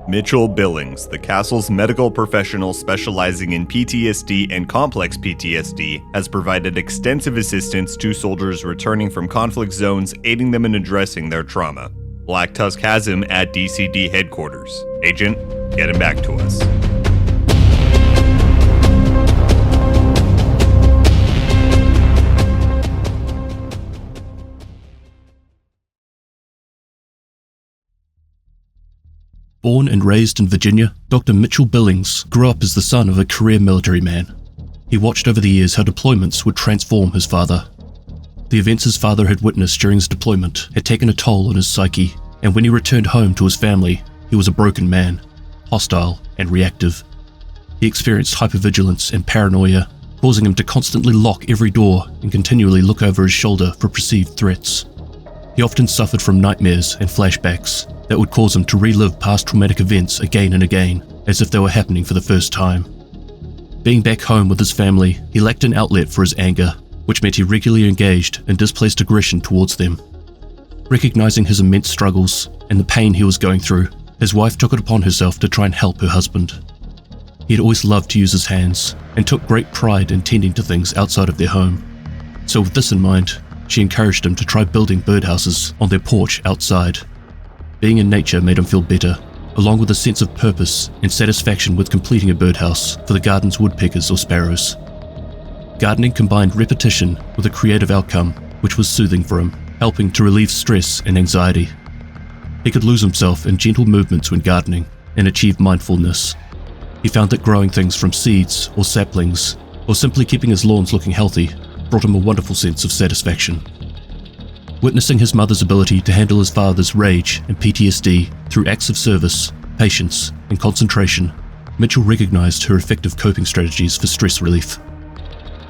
Mitchell Billings, the castle's medical professional specializing in PTSD and Complex PTSD, has provided extensive assistance to soldiers returning from conflict zones, aiding them in addressing their trauma. Black Tusk has him at DCD headquarters. Agent, get him back to us. Born and raised in Virginia, Dr. Mitchell Billings grew up as the son of a career military man. He watched over the years how deployments would transform his father. The events his father had witnessed during his deployment had taken a toll on his psyche, and when he returned home to his family, he was a broken man, hostile and reactive. He experienced hypervigilance and paranoia, causing him to constantly lock every door and continually look over his shoulder for perceived threats. He often suffered from nightmares and flashbacks that would cause him to relive past traumatic events again and again, as if they were happening for the first time. Being back home with his family, he lacked an outlet for his anger, which meant he regularly engaged in displaced aggression towards them. Recognizing his immense struggles and the pain he was going through, his wife took it upon herself to try and help her husband. He had always loved to use his hands and took great pride in tending to things outside of their home. So with this in mind, she encouraged him to try building birdhouses on their porch outside. Being in nature made him feel better, along with a sense of purpose and satisfaction with completing a birdhouse for the garden's woodpeckers or sparrows. Gardening combined repetition with a creative outcome, which was soothing for him, helping to relieve stress and anxiety. He could lose himself in gentle movements when gardening and achieve mindfulness. He found that growing things from seeds or saplings, or simply keeping his lawns looking healthy, brought him a wonderful sense of satisfaction. Witnessing his mother's ability to handle his father's rage and PTSD through acts of service, patience, and concentration, Mitchell recognized her effective coping strategies for stress relief.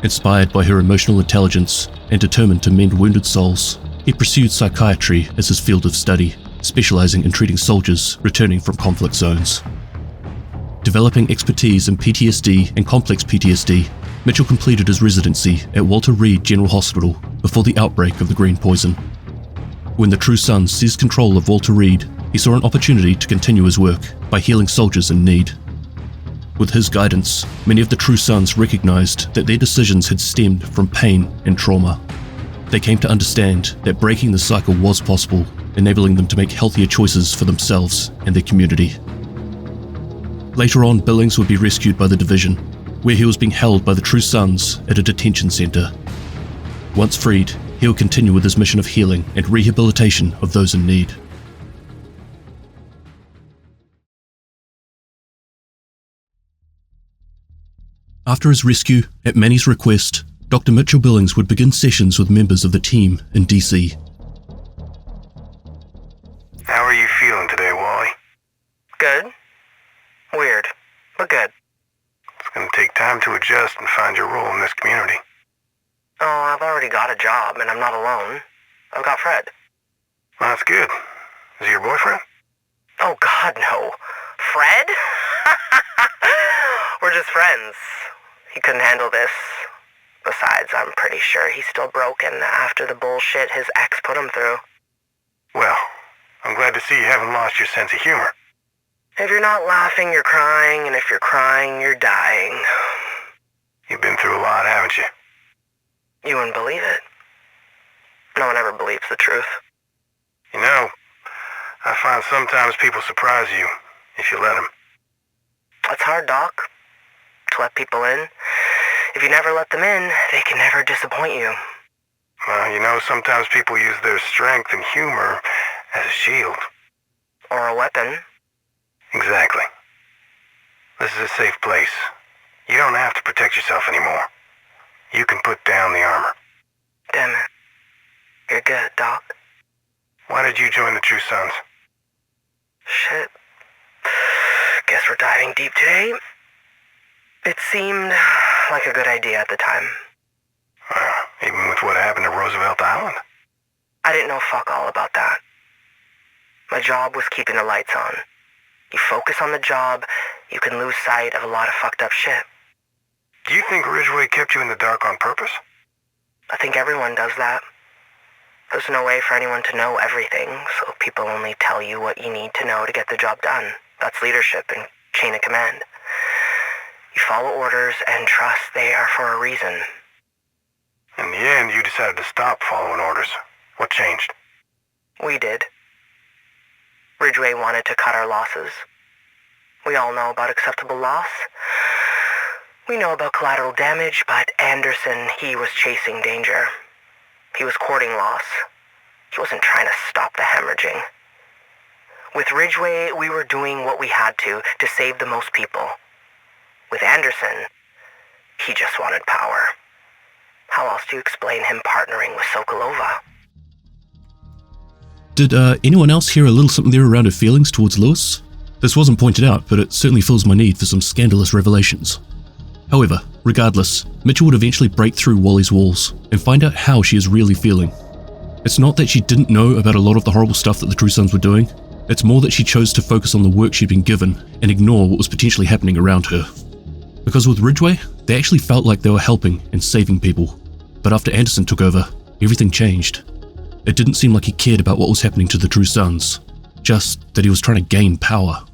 Inspired by her emotional intelligence and determined to mend wounded souls, he pursued psychiatry as his field of study, specializing in treating soldiers returning from conflict zones. Developing expertise in PTSD and Complex PTSD, Mitchell completed his residency at Walter Reed General Hospital before the outbreak of the green poison. When the True Sons seized control of Walter Reed, he saw an opportunity to continue his work by healing soldiers in need. With his guidance, many of the True Sons recognized that their decisions had stemmed from pain and trauma. They came to understand that breaking the cycle was possible, enabling them to make healthier choices for themselves and their community. Later on, Billings would be rescued by the Division, where he was being held by the True Sons at a detention center. Once freed, he would continue with his mission of healing and rehabilitation of those in need. After his rescue, at Manny's request, Dr. Mitchell Billings would begin sessions with members of the team in DC. How are you feeling today, Wally? Good. Weird, but good. It's going to take time to adjust and find your role in this community. Oh, I've already got a job, and I'm not alone. I've got Fred. Well, that's good. Is he your boyfriend? Oh, God, no. Fred? We're just friends. He couldn't handle this. Besides, I'm pretty sure he's still broken after the bullshit his ex put him through. Well, I'm glad to see you haven't lost your sense of humor. If you're not laughing, you're crying, and if you're crying, you're dying. You've been through a lot, haven't you? You wouldn't believe it. No one ever believes the truth. You know, I find sometimes people surprise you, if you let them. It's hard, Doc, to let people in. If you never let them in, they can never disappoint you. Well, you know, sometimes people use their strength and humor as a shield. Or a weapon. Exactly. This is a safe place. You don't have to protect yourself anymore. You can put down the armor. Damn it. You're good, Doc. Why did you join the True Sons? Shit. Guess we're diving deep today. It seemed like a good idea at the time. Even with what happened at Roosevelt Island? I didn't know fuck all about that. My job was keeping the lights on. You focus on the job, you can lose sight of a lot of fucked up shit. Do you think Ridgway kept you in the dark on purpose? I think everyone does that. There's no way for anyone to know everything, so people only tell you what you need to know to get the job done, That's leadership and chain of command. You follow orders and trust they are for a reason. In the end, you decided to stop following orders. What changed? We did. Ridgway wanted to cut our losses. We all know about acceptable loss. We know about collateral damage, but Anderson, he was chasing danger. He was courting loss. He wasn't trying to stop the hemorrhaging. With Ridgway, we were doing what we had to save the most people. With Anderson, he just wanted power. How else do you explain him partnering with Sokolova? Did anyone else hear a little something there around her feelings towards Lewis? This wasn't pointed out, but it certainly fills my need for some scandalous revelations. However, regardless, Mitchell would eventually break through Wally's walls and find out how she is really feeling. It's not that she didn't know about a lot of the horrible stuff that the True Sons were doing, it's more that she chose to focus on the work she'd been given and ignore what was potentially happening around her. Because with Ridgway, they actually felt like they were helping and saving people. But after Anderson took over, everything changed. It didn't seem like he cared about what was happening to the True Sons, just that he was trying to gain power.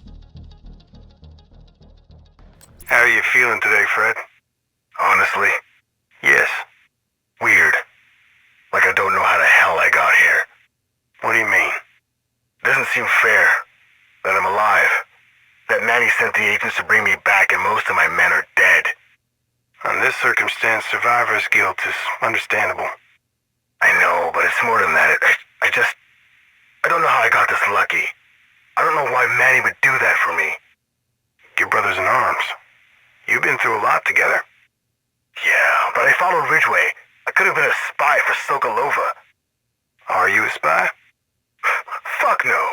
How are you feeling today, Fred? Honestly, yes. Weird. Like I don't know how the hell I got here. What do you mean? Doesn't seem fair that I'm alive. That Manny sent the agents to bring me back and most of my men are dead. On this circumstance, survivor's guilt is understandable. I know, but it's more than that. I don't know how I got this lucky. I don't know why Manny would do that for me. Your brothers in arms. You've been through a lot together. Yeah, but I followed Ridgway. I could have been a spy for Sokolova. Are you a spy? Fuck no.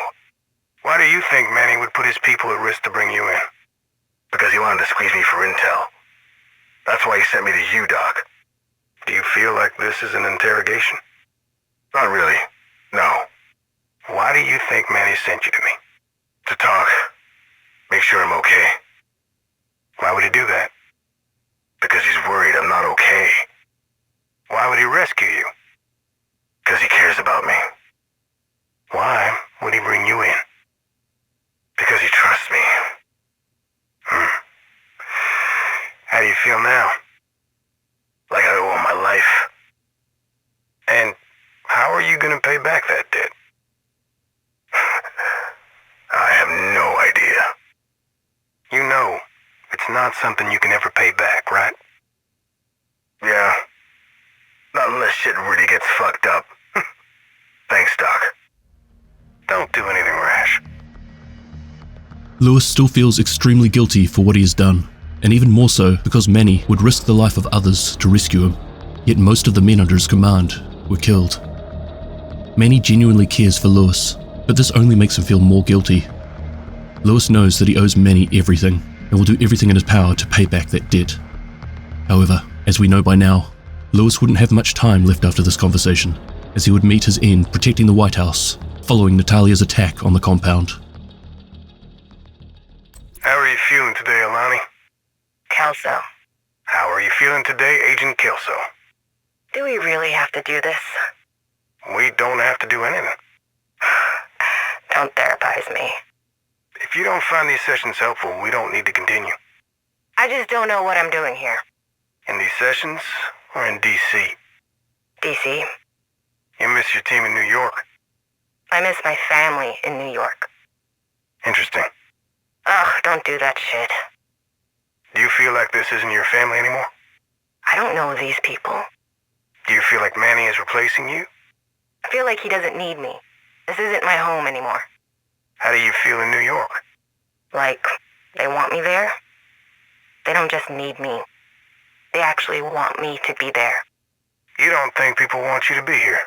Why do you think Manny would put his people at risk to bring you in? Because he wanted to squeeze me for intel. That's why he sent me to you, Doc. Do you feel like this is an interrogation? Not really. No. Why do you think Manny sent you to me? To talk. Make sure I'm okay. Why would he do that? Because he's worried I'm not okay. Why would he rescue you? Because he cares about me. Why would he bring you in? Because he trusts me. How do you feel now? Like I owe him my life. And how are you gonna pay back that debt? I have no idea. You know, it's not something you can ever pay back, right? Yeah. Not unless shit really gets fucked up. Thanks, Doc. Don't do anything rash. Lewis still feels extremely guilty for what he has done, and even more so because Manny would risk the life of others to rescue him, yet most of the men under his command were killed. Manny genuinely cares for Lewis, but this only makes him feel more guilty. Lewis knows that he owes Manny everything, and will do everything in his power to pay back that debt. However, as we know by now, Lewis wouldn't have much time left after this conversation, as he would meet his end protecting the White House, following Natalia's attack on the compound. How are you feeling today, Alani? Kelso. How are you feeling today, Agent Kelso? Do we really have to do this? We don't have to do anything. Don't therapize me. If you don't find these sessions helpful, we don't need to continue. I just don't know what I'm doing here. In these sessions, or in D.C.? DC? You miss your team in New York. I miss my family in New York. Interesting. Ugh, don't do that shit. Do you feel like this isn't your family anymore? I don't know these people. Do you feel like Manny is replacing you? I feel like he doesn't need me. This isn't my home anymore. How do you feel in New York? Like, they want me there? They don't just need me. They actually want me to be there. You don't think people want you to be here?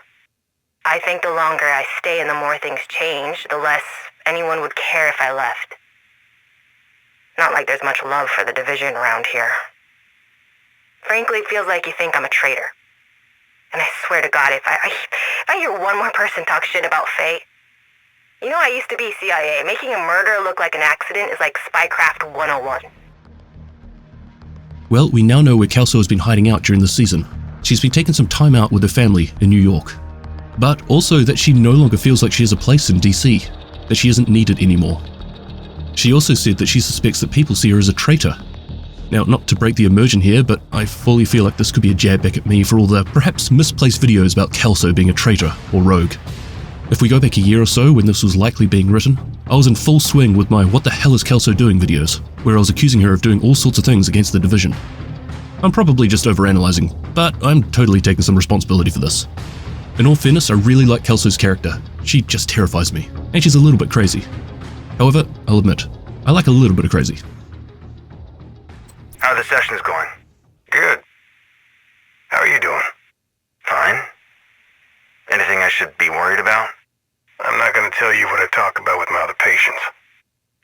I think the longer I stay and the more things change, the less anyone would care if I left. Not like there's much love for the division around here. Frankly, it feels like you think I'm a traitor. And I swear to God, if I hear one more person talk shit about Faye... You know, I used to be CIA. Making a murder look like an accident is like Spycraft 101. Well, we now know where Kelso has been hiding out during the season. She's been taking some time out with her family in New York. But also that she no longer feels like she has a place in DC, that she isn't needed anymore. She also said that she suspects that people see her as a traitor. Now, not to break the immersion here, but I fully feel like this could be a jab back at me for all the perhaps misplaced videos about Kelso being a traitor or rogue. If we go back a year or so when this was likely being written, I was in full swing with my "what the hell is Kelso doing" videos, where I was accusing her of doing all sorts of things against the division. I'm probably just overanalyzing, but I'm totally taking some responsibility for this. In all fairness, I really like Kelso's character. She just terrifies me, and she's a little bit crazy. However, I'll admit, I like a little bit of crazy. How are the sessions going? Good. How are you doing? Fine. Anything I should be worried about? I'm not going to tell you what I talk about with my other patients.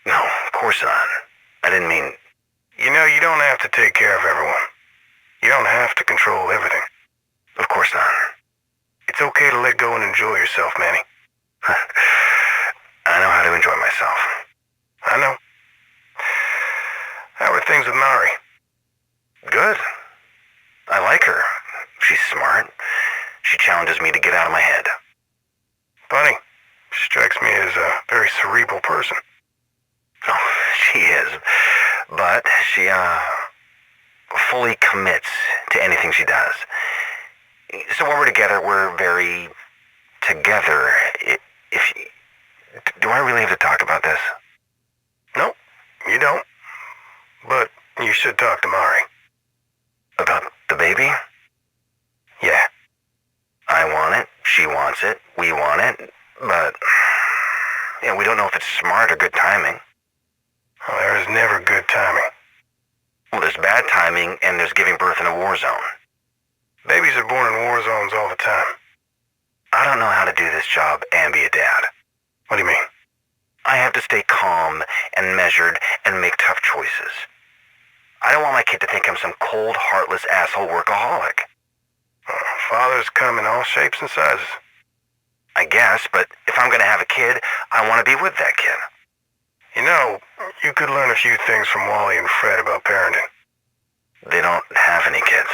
No, of course not. I didn't mean... You know, you don't have to take care of everyone. You don't have to control everything. Of course not. It's okay to let go and enjoy yourself, Manny. I know how to enjoy myself. I know. How are things with Mari? Good. I like her. She's smart. She challenges me to get out of my head. Funny. She strikes me as a very cerebral person. Oh, she is. But she, fully commits to anything she does. So when we're together, we're very together. Do I really have to talk about this? No, you don't. But you should talk to Mari. About the baby? Yeah. I want it, she wants it, we want it, but we don't know if it's smart or good timing. Well, there is never good timing. Well, there's bad timing and there's giving birth in a war zone. Babies are born in war zones all the time. I don't know how to do this job and be a dad. What do you mean? I have to stay calm and measured and make tough choices. I don't want my kid to think I'm some cold, heartless asshole workaholic. Fathers come in all shapes and sizes. I guess, but if I'm gonna have a kid, I want to be with that kid. You know, you could learn a few things from Wally and Fred about parenting. They don't have any kids.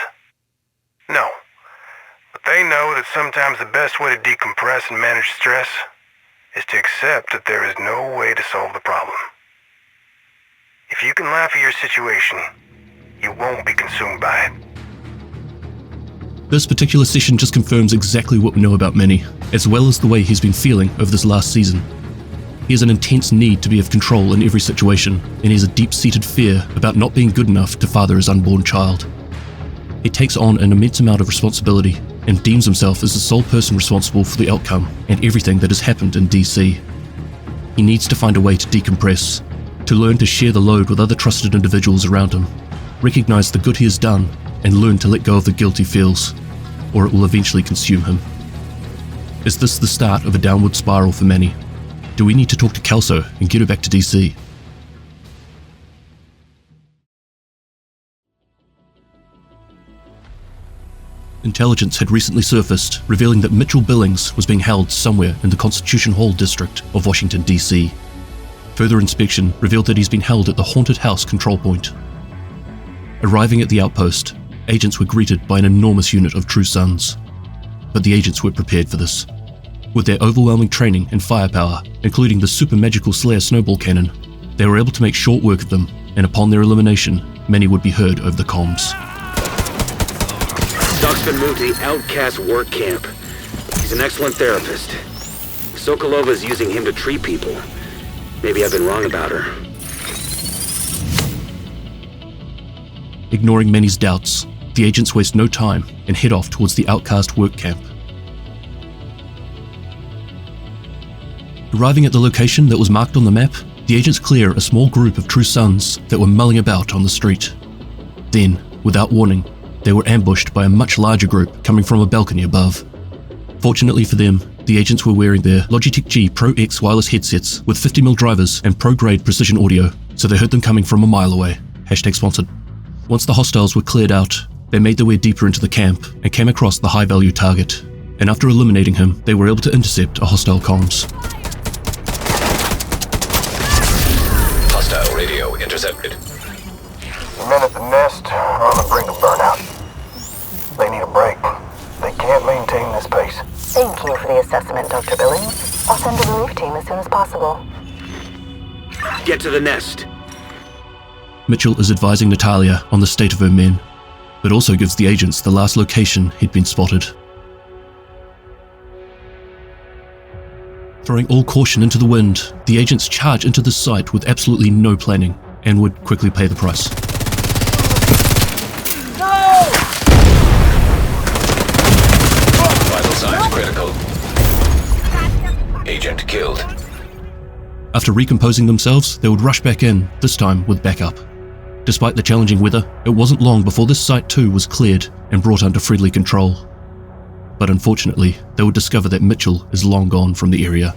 No. But they know that sometimes the best way to decompress and manage stress is to accept that there is no way to solve the problem. If you can laugh at your situation, you won't be consumed by it. This particular session just confirms exactly what we know about Manny, as well as the way he's been feeling over this last season. He has an intense need to be of control in every situation, and he has a deep-seated fear about not being good enough to father his unborn child. He takes on an immense amount of responsibility and deems himself as the sole person responsible for the outcome and everything that has happened in DC. He needs to find a way to decompress, to learn to share the load with other trusted individuals around him, recognize the good he has done, and learn to let go of the guilt he feels, or it will eventually consume him. Is this the start of a downward spiral for Manny? Do we need to talk to Kelso and get her back to DC? Intelligence had recently surfaced, revealing that Mitchell Billings was being held somewhere in the Constitution Hall district of Washington, D.C. Further inspection revealed that he's been held at the Haunted House control point. Arriving at the outpost, agents were greeted by an enormous unit of True Sons. But the agents were prepared for this. With their overwhelming training and firepower, including the super magical Slayer snowball cannon, they were able to make short work of them, and upon their elimination, many would be heard over the comms. Tusk's been moved to the Outcast work camp. He's an excellent therapist. Sokolova's using him to treat people. Maybe I've been wrong about her. Ignoring Manny's doubts, the agents waste no time and head off towards the Outcast work camp. Arriving at the location that was marked on the map, the agents clear a small group of True Sons that were mulling about on the street. Then, without warning, they were ambushed by a much larger group coming from a balcony above. Fortunately for them, the agents were wearing their Logitech G Pro X wireless headsets with 50mm drivers and pro-grade precision audio, so they heard them coming from a mile away. #sponsored. Once the hostiles were cleared out, they made their way deeper into the camp and came across the high-value target, and after eliminating him, they were able to intercept a hostile comms. Hostile radio intercepted. The men at the nest are on the brink of burnout. They need a break. They can't maintain this pace. Thank you for the assessment, Dr. Billings. I'll send a relief team as soon as possible. Get to the nest. Mitchell is advising Natalia on the state of her men, but also gives the agents the last location he'd been spotted. Throwing all caution into the wind, the agents charge into the site with absolutely no planning and would quickly pay the price. Vital signs critical. Agent killed. After recomposing themselves, they would rush back in, this time with backup. Despite the challenging weather, it wasn't long before this site too was cleared and brought under friendly control. But unfortunately, they would discover that Mitchell is long gone from the area.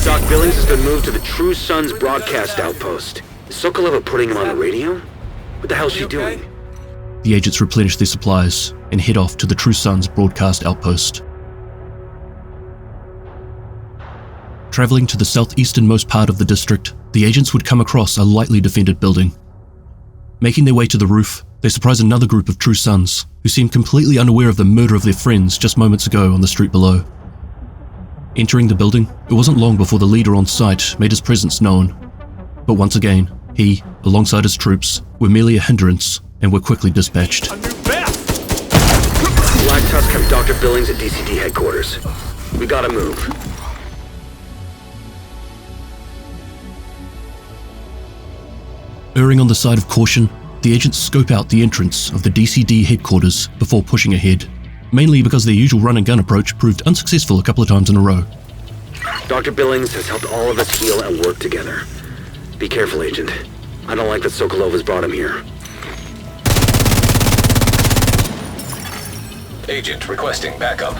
Doc, Billings has been moved to the True Sun's broadcast outpost. Is Sokolova putting him on the radio? What the hell is she doing? The agents replenish their supplies and head off to the True Sun's broadcast outpost. Traveling to the southeasternmost part of the district, the agents would come across a lightly defended building. Making their way to the roof, they surprise another group of True Sons, who seem completely unaware of the murder of their friends just moments ago on the street below. Entering the building, it wasn't long before the leader on site made his presence known. But once again, he, alongside his troops, were merely a hindrance and were quickly dispatched. Black Tusk have Dr. Billings at DCD headquarters. We gotta move. Erring on the side of caution, the agents scope out the entrance of the DCD headquarters before pushing ahead, mainly because their usual run-and-gun approach proved unsuccessful a couple of times in a row. Dr. Billings has helped all of us heal and work together. Be careful, Agent. I don't like that Sokolova's brought him here. Agent requesting backup.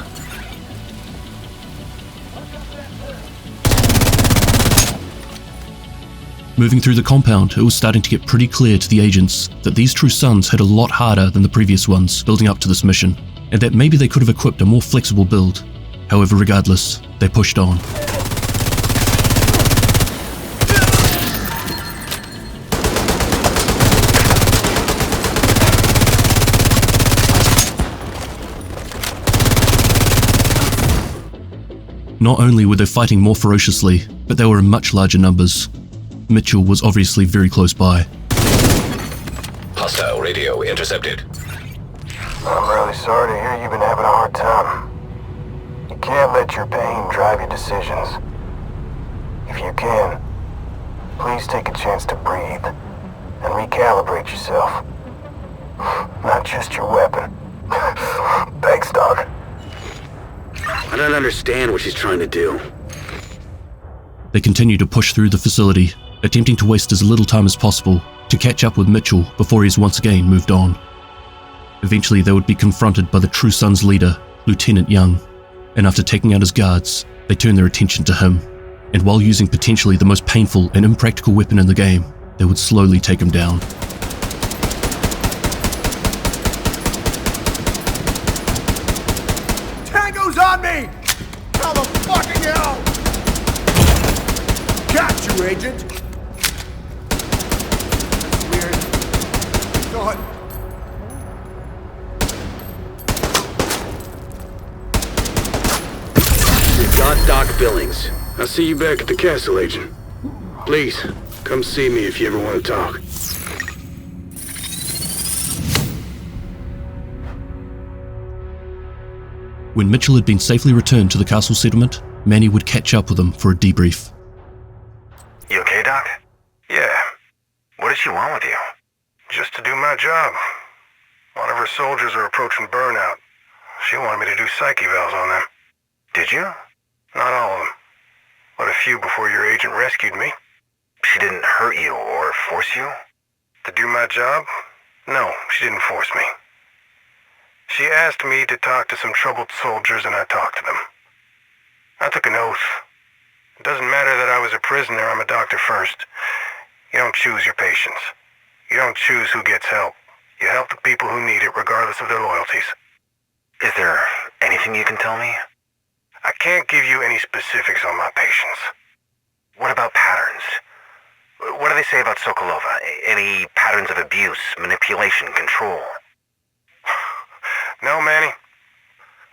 Moving through the compound, it was starting to get pretty clear to the agents that these True Sons had a lot harder than the previous ones building up to this mission, and that maybe they could have equipped a more flexible build. However, regardless, they pushed on. Not only were they fighting more ferociously, but they were in much larger numbers. Mitchell was obviously very close by. Hostile radio intercepted. I'm really sorry to hear you've been having a hard time. You can't let your pain drive your decisions. If you can, please take a chance to breathe and recalibrate yourself. Not just your weapon. Thanks, Doc. I don't understand what she's trying to do. They continue to push through the facility, attempting to waste as little time as possible to catch up with Mitchell before he's once again moved on. Eventually, they would be confronted by the True Sons' leader, Lieutenant Young, and after taking out his guards, they turn their attention to him, and while using potentially the most painful and impractical weapon in the game, they would slowly take him down. Tango's on me! How the fucking hell? Got you, Agent! That's weird. Thought... We've got Doc Billings. I'll see you back at the castle, Agent. Please, come see me if you ever want to talk. When Mitchell had been safely returned to the castle settlement, Manny would catch up with him for a debrief. You okay, Doc? Yeah. What does she want with you? Just to do my job. One of her soldiers are approaching burnout. She wanted me to do psych evals on them. Did you? Not all of them. But a few before your agent rescued me. She didn't hurt you or force you? To do my job? No, she didn't force me. She asked me to talk to some troubled soldiers and I talked to them. I took an oath. It doesn't matter that I was a prisoner, I'm a doctor first. You don't choose your patients. You don't choose who gets help. You help the people who need it regardless of their loyalties. Is there anything you can tell me? I can't give you any specifics on my patients. What about patterns? What do they say about Sokolova? Any patterns of abuse, manipulation, control? No, Manny.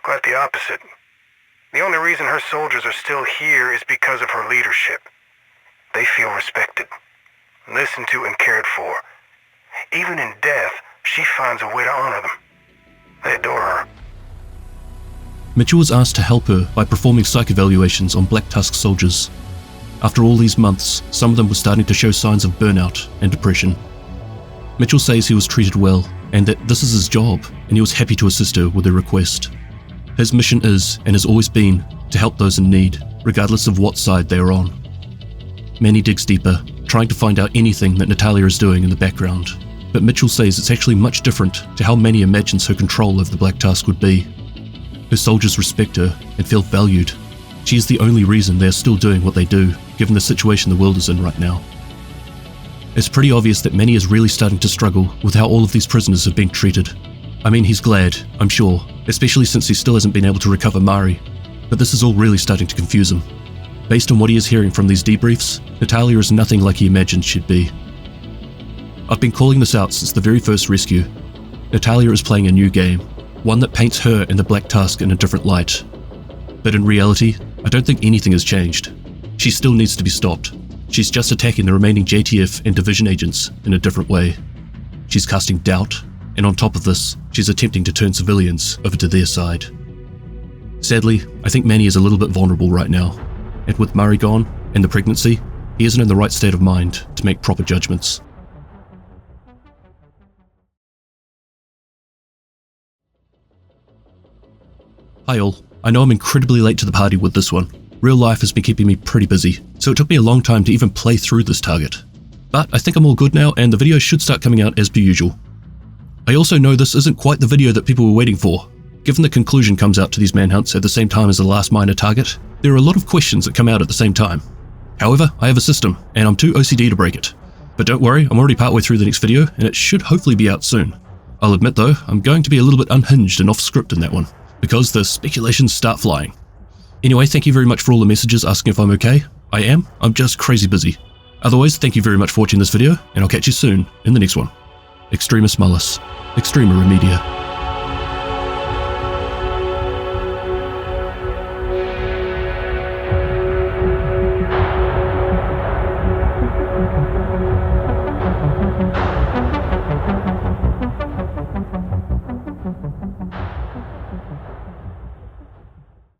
Quite the opposite. The only reason her soldiers are still here is because of her leadership. listened to, and cared for. Even in death, she finds a way to honor them. They adore her. Mitchell was asked to help her by performing psych evaluations on Black Tusk soldiers. After all these months, some of them were starting to show signs of burnout and depression. Mitchell says he was treated well, and that this is his job, and he was happy to assist her with her request. His mission is, and has always been, to help those in need, regardless of what side they are on. Manny digs deeper, trying to find out anything that Natalia is doing in the background, but Mitchell says it's actually much different to how Manny imagines her control over the Black Tusk would be. Her soldiers respect her and feel valued. She is the only reason they are still doing what they do, given the situation the world is in right now. It's pretty obvious that Manny is really starting to struggle with how all of these prisoners have been treated. I mean, he's glad, I'm sure, especially since he still hasn't been able to recover Mari, but this is all really starting to confuse him. Based on what he is hearing from these debriefs, Natalia is nothing like he imagined she'd be. I've been calling this out since the very first rescue. Natalia is playing a new game, one that paints her and the Black Tusk in a different light. But in reality, I don't think anything has changed. She still needs to be stopped. She's just attacking the remaining JTF and Division agents in a different way. She's casting doubt, and on top of this, she's attempting to turn civilians over to their side. Sadly, I think Manny is a little bit vulnerable right now, and with Mari gone, and the pregnancy, he isn't in the right state of mind to make proper judgments. Hi all, I know I'm incredibly late to the party with this one. Real life has been keeping me pretty busy, so it took me a long time to even play through this target. But I think I'm all good now, and the video should start coming out as per usual. I also know this isn't quite the video that people were waiting for. Given the conclusion comes out to these manhunts at the same time as the last minor target, there are a lot of questions that come out at the same time. However, I have a system, and I'm too OCD to break it. But don't worry, I'm already partway through the next video, and it should hopefully be out soon. I'll admit though, I'm going to be a little bit unhinged and off script in that one, because the speculations start flying. Anyway, thank you very much for all the messages asking if I'm okay. I am, I'm just crazy busy. Otherwise, thank you very much for watching this video, and I'll catch you soon in the next one. Extremis Malus, Extrema Remedia.